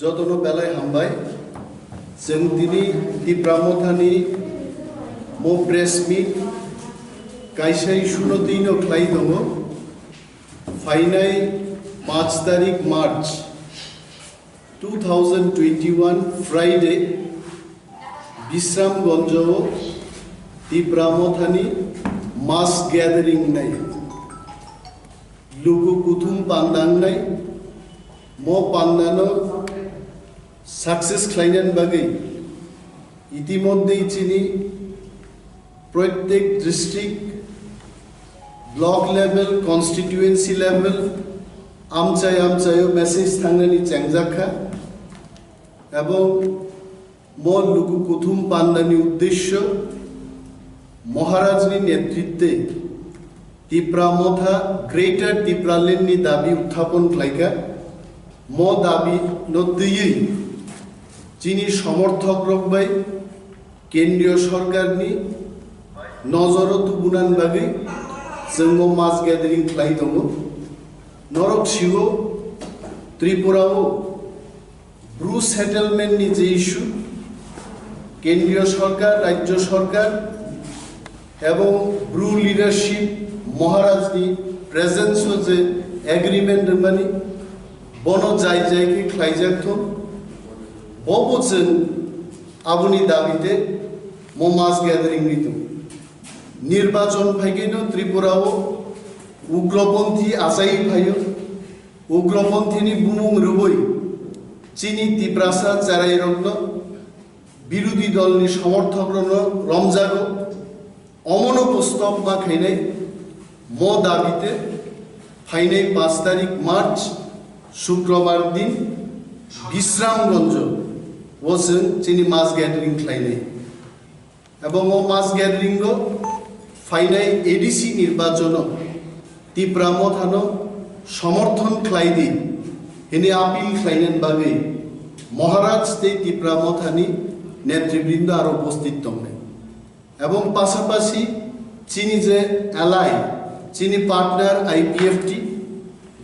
যতনো বেলায় হামবাই जों दिनै टिप्रामथानि मो प्रेस मीट कायसा इशुनो दिनो ख्लाय दङ फाइनाय 5 तारिख मार्च 2021 फ्राइडे विश्रामगंजआव टिप्रामथानि मास गैदरिंग नाय लुगु कुथुम पान्दांनाय मो पान्दानो सक्सेस ख्लायनायनि बागै इतिमध्ये चिनि प्रत्येक district block level constituency level आमचायो मेसेज थांनायनि चेंजाखा एवं मो लुगु कुथुम पान्दानि उद्देश्य महाराजनि नेतृत्वे टिप्रामथा ग्रेटर टिप्रालेण्डनि दाबि उत्थापन ख्लायगा मो दाबि नदियै चीनी समर्थक रखबाय केंद्रीय सरकारनि नजर तुबुनान बागै जों मास गैदरिंग ख्लाय दङ नरक शिव त्रिपुराव ब्रू सेटलमेंटनि जे इश्यू केंद्रीय सरकार राज्य सरकार एवं ब्रू लीडरशिप महाराजनि प्रेजेंस जे एग्रीमेंट माने बनो जाय जायके ख्लायजाथों बबोजों आबुनि दाबिते मो मास गैदरिंग नितो निर्वाचन फाइगेनो त्रिपुराव उग्रपंथी आसाई फायो उग्रपंथीनि बुमुं रुबै चीनी तिप्रासा चाराय रत्न विरोधी दलनि समर्थकरनो रमजागो अमनो पुस्तक मा खैनाय मो दाबिते फाइनाय 5 तारिख मार्च शुक्रवार दिन विश्रामगंज वजों चीनी मास गैदरिंग ख्लायनाय एवं मास गैदरिंग फाइनाय एडीसी निर्वाचन टिप्रामथानो समर्थन ख्लायदि हिने आपिल ख्लायनायनि बागै महाराज ते टिप्रामथानि नेतृबृंद आरो उपस्थित दंनाय एवं पाशापाशि चीनी जे एलाय चीनी पार्टनार आईपीएफटी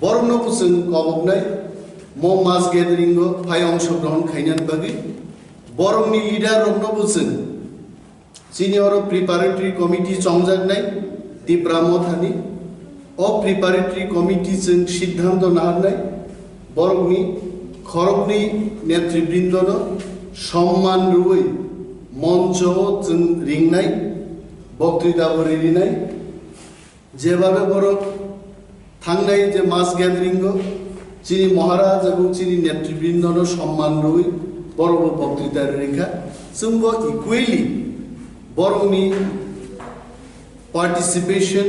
बरनोबो जों कबकनाय मो मास गैदरिंग फाय अंशग्रहण खायनायनि बागै बरंनि लिडार रत्नबो जों चीनी और प्रिपारेटरी कमिटी चंजागनाय टिप्रामथानि अ प्रिपारेटरी कमिटी जों सिद्धांत नारनाय बरंनि खरगनि नेतृबृंदनो सम्मान रुबै मंच जों रिंनाय बक्तृता रिनाय जेबाबे बरक थांनाय जे मास गैदरिंग चीनी महाराज एवं चीनी नेतृबृंदनो सम्मान रुबै बरब बक्तृता रेखा जोंबो इक्वेलि बरंनि पार्टिसिपेशन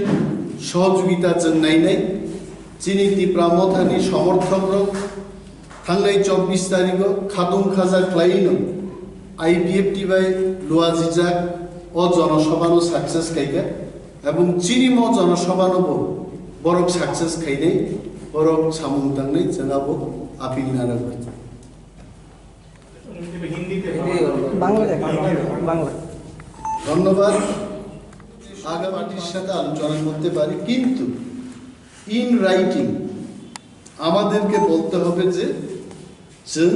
सहयोगिता जों नायनाय चीनी टिप्रामथानि समर्थक थांनाय 24 तारिख खादुं खाजा ख्लायनो आईपीएफटी बाय लुआजिजाक अ जनसभानो सक्सेस खायगा एवं चीनी म जनसभानोबो बरक सक्सेस खायनाय बरक सामुं दांनाय जोंहाबो आपिल नाराबाय ধন্যবাদ আগাম পার্টির সাথে আলোচনা করতে পারি কিন্তু ইন রাইটিং আমাদেরকে বলতে হবে যে जों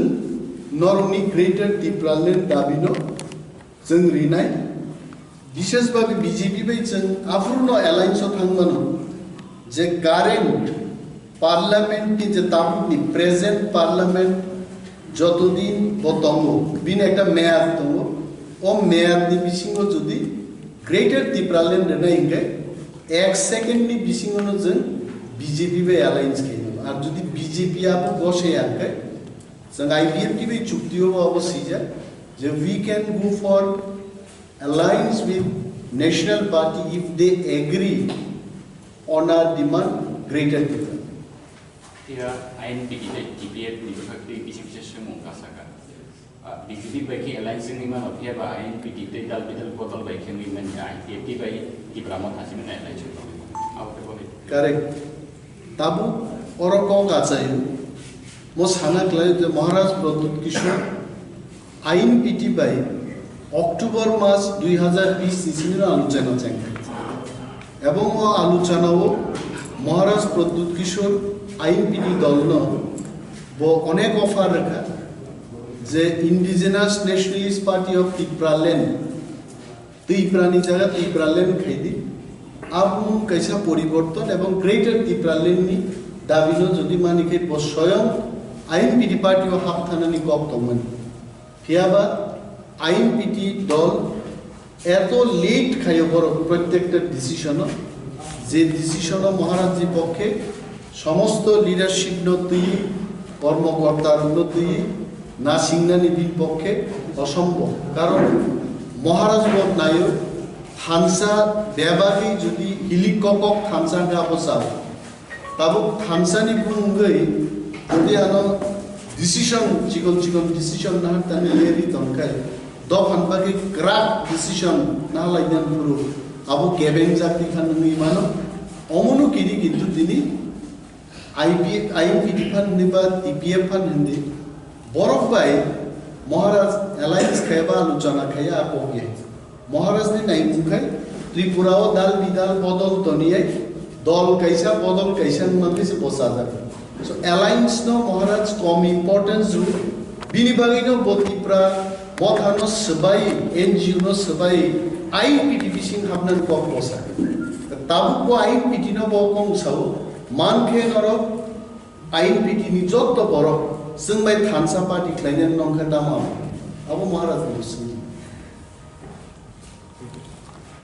नरनि ग्रेटर टिप्रालेण्ड दाबिनो जों रिनाय विशेषभावे बीजेपी बाय जों आफुर्न एलायन्स थांबानो जे कारेन्ट पार्लामेंटनि जे ताबुनि प्रेजेंट पार्लामेंट যতদিন দङ बिन একটা মেয়াদ दङ ओ मेयादनि बिसिङाव जुदि ग्रेटर टिप्रालेण्ड रेनाय इंगे 1 सेकेन्डनि बिसिङावनो जों बीजेपी बाय एलायन्स खायनो आरो जुदि बीजेपी आबो गसायाखै जों आईपीएफटी बाय चुक्तियाव अबसिजा जे we can go for alliance with national party if they agree on our demand greater Tipra Dia INPD DPF di berbagai bisnis semua kasakan. BJP bagi alliance ini mah dia bah INPD dal bidal botol baik yang ini mah IPFT bagi di Pramod hasil mana alliance itu. Apa boleh? Correct. Tabu orang kau kacai. Mos hana kelai je Maharaj Pradut Kishore INPD bagi Oktober mas 2020 इसमें आलोचना चाहिए। एवं वो आलोचना वो महाराज प्रद्युत किशोर आईनपीडी दल वो अनेक अफार रखा যে indigenous nationalist party of Tripuraland ত্রিপুরানি জায়গা ত্রিপুরাল্যান্ড খাইদি আবু কাইসা পরিবর্তন এবং গ্রেটার ত্রিপুরাল্যান্ডনি দাবিনো যদি মানিকে স্বয়ং আইন পিটি পার্টিও হাবথানানি কক দंमोन ফিয়াবা আইন পিটি দল এত লেট খাইও বড় প্রত্যেকটা ডিসিশনও যে ডিসিশনও মহারাজজির পক্ষে সমস্ত লিডারশিপ নতুই কর্মকর্তার উন্নতি না সিংনানি বিল পক্ষে অসম্ভব কারণ মহারাজ বদ নায়ক থানসা দেবাকে যদি হিলিকক থানসা গাবসা তাবো থানসানি বুঙ্গই যদি আনো ডিসিশন চিকন চিকন ডিসিশন না তানি লেরি তনকাই দফানবাকে ক্রাক ডিসিশন না লাইনান পুরো আবু কেবেন জাতি খাননি মানো অমনু কিনি কিন্তু তিনি আইপিডি ফান্ড নিবা টিপিএফ ফান্ড হিন্দি বরফ বাই মহারাজ এলায়েন্স খাইবা আলোচনা খাইয়া আপকে মহারাজ নি নাই মুখাই ত্রিপুরাও দাল বিদাল বদল তনিয়াই দল কাইসা বদল কাইসা মানে সে বসা যাবে সো এলায়েন্স নো মহারাজ কম ইম্পর্টেন্স জু বিনি বাগি নো বতিপ্রা মথানো সবাই এনজিও নো সবাই আইপিডি বিসিং হাবনান কক বসা তাবুকো আইপিডি নো বকং সাও মানखे नरक आइन पिटी नि जत्त बरक जों बाय थानसा पार्टी खालायनाय नंखा दामा आबो महाराज